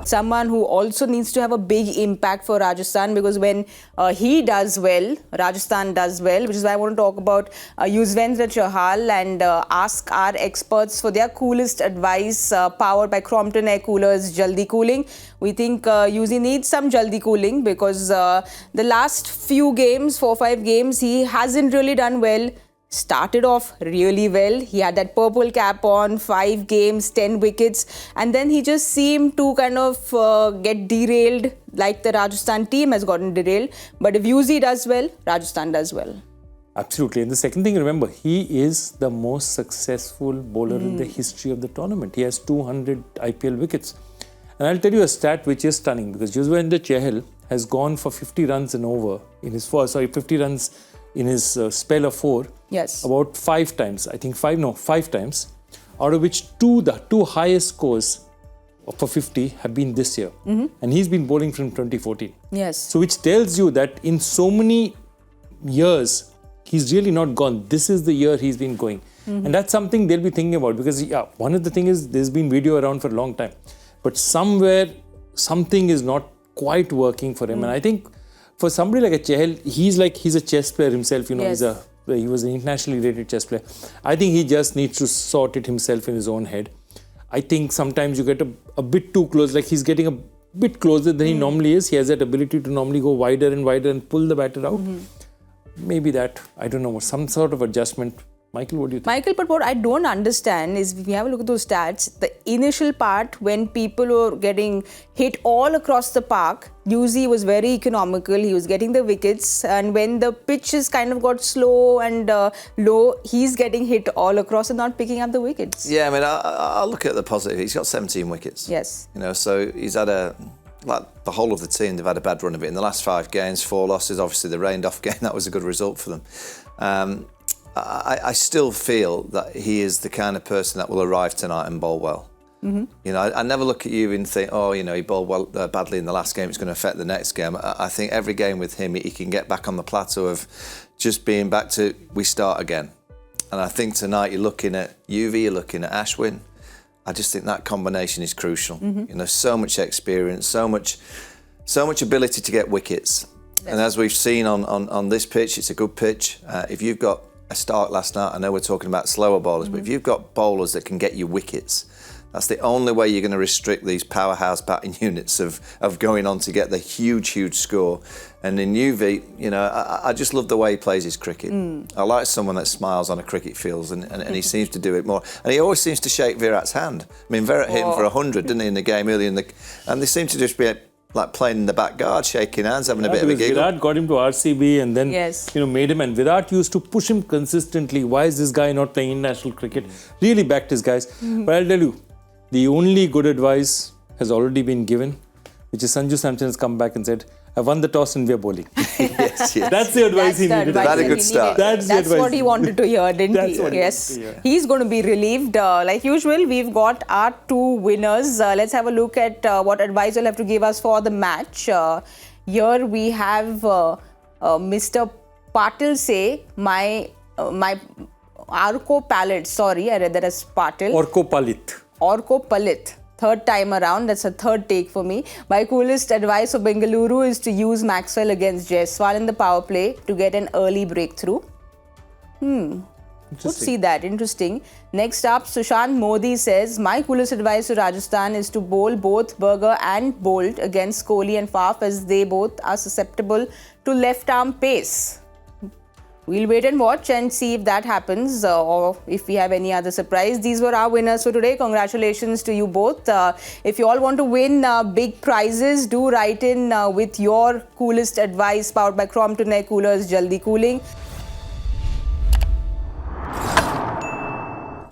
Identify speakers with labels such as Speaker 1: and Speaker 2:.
Speaker 1: Someone who also needs to have a big impact for Rajasthan, because when he does well, Rajasthan does well, which is why I want to talk about Yuzvendra Chahal and ask our experts for their coolest advice, powered by Crompton air coolers, Jaldi cooling. We think Yuzi needs some Jaldi cooling because the last few games, 4-5 games, he hasn't really done well. Started off really well. He had that purple cap on, 5 games, 10 wickets, and then he just seemed to kind of get derailed, like the Rajasthan team has gotten derailed. But if Yuzi does well, Rajasthan does well.
Speaker 2: Absolutely. And the second thing, remember, he is the most successful bowler in the history of the tournament. He has 200 IPL wickets. And I'll tell you a stat which is stunning, because Yuzvendra Chahal has gone for 50 runs and over in his 50 runs in his spell of 4.
Speaker 1: Yes.
Speaker 2: About 5 times. I think 5 times. Out of which the two highest scores for 50 have been this year. And he's been bowling from 2014.
Speaker 1: Yes.
Speaker 2: So which tells you that in so many years, he's really not gone. This is the year he's been going. And that's something they'll be thinking about, because one of the things is there's been video around for a long time. But somewhere, something is not quite working for him. And I think for somebody like a Chahal, he's a chess player himself. You know,
Speaker 1: yes.
Speaker 2: He was an internationally rated chess player. I think he just needs to sort it himself in his own head. I think sometimes you get a bit too close, like he's getting a bit closer than he normally is. He has that ability to normally go wider and wider and pull the batter out. Maybe that, I don't know, some sort of adjustment. Michael, what do you think?
Speaker 1: Michael, but what I don't understand is, if you have a look at those stats, the initial part when people were getting hit all across the park, Yuzi was very economical. He was getting the wickets, and when the pitches kind of got slow and low, he's getting hit all across and not picking up the wickets.
Speaker 3: Yeah, I mean, I'll look at the positive. He's got 17 wickets.
Speaker 1: Yes.
Speaker 3: You know, so he's had like the whole of the team, they've had a bad run of it. In the last 5 games, 4 losses. Obviously, the rained-off game, that was a good result for them. I still feel that he is the kind of person that will arrive tonight and bowl well. You know, I never look at you and think, oh, you know, he bowled well, badly in the last game, it's going to affect the next game. I think every game with him, he can get back on the plateau of just being back to, we start again. And I think tonight you're looking at Yuvi, you're looking at Ashwin. I just think that combination is crucial. You know, so much experience, so much ability to get wickets. Yes. And as we've seen on this pitch, it's a good pitch. If you've got a start last night, I know we're talking about slower bowlers, but if you've got bowlers that can get you wickets, that's the only way you're going to restrict these powerhouse batting units of going on to get the huge score. And in UV, you know, I just love the way he plays his cricket. I like someone that smiles on a cricket field, and he seems to do it more. And he always seems to shake Virat's hand. I mean, Virat hit him for 100, didn't he, in the game earlier and they seem to just be like playing in the back guard, shaking hands, having a bit of a giggle.
Speaker 2: Virat got him to RCB and then made him, and Virat used to push him consistently. Why is this guy not playing international cricket? Really backed his guys. But I'll tell you, the only good advice has already been given, which is Sanju Samson has come back and said, I won the toss and we are bowling.
Speaker 3: yes.
Speaker 2: That's the advice he needed.
Speaker 3: That's a good start.
Speaker 1: That's what he wanted to hear, didn't he? Yes. He's going to be relieved. Like usual, we've got our 2 winners. Let's have a look at what advice you'll have to give us for the match. Here we have Mr. Patil say, my Arco Palette. Sorry, I read that as Patil. Orko Palit. 3rd time around, that's a 3rd take for me. My coolest advice for Bengaluru is to use Maxwell against Jaiswal in the power play to get an early breakthrough. Could see that. Interesting. Next up, Sushant Modi says, my coolest advice to Rajasthan is to bowl both Berger and Bolt against Kohli and Faf, as they both are susceptible to left-arm pace. We'll wait and watch and see if that happens or if we have any other surprise. These were our winners for today. Congratulations to you both. If you all want to win big prizes, do write in with your coolest advice powered by Crompton air coolers, Jaldi cooling.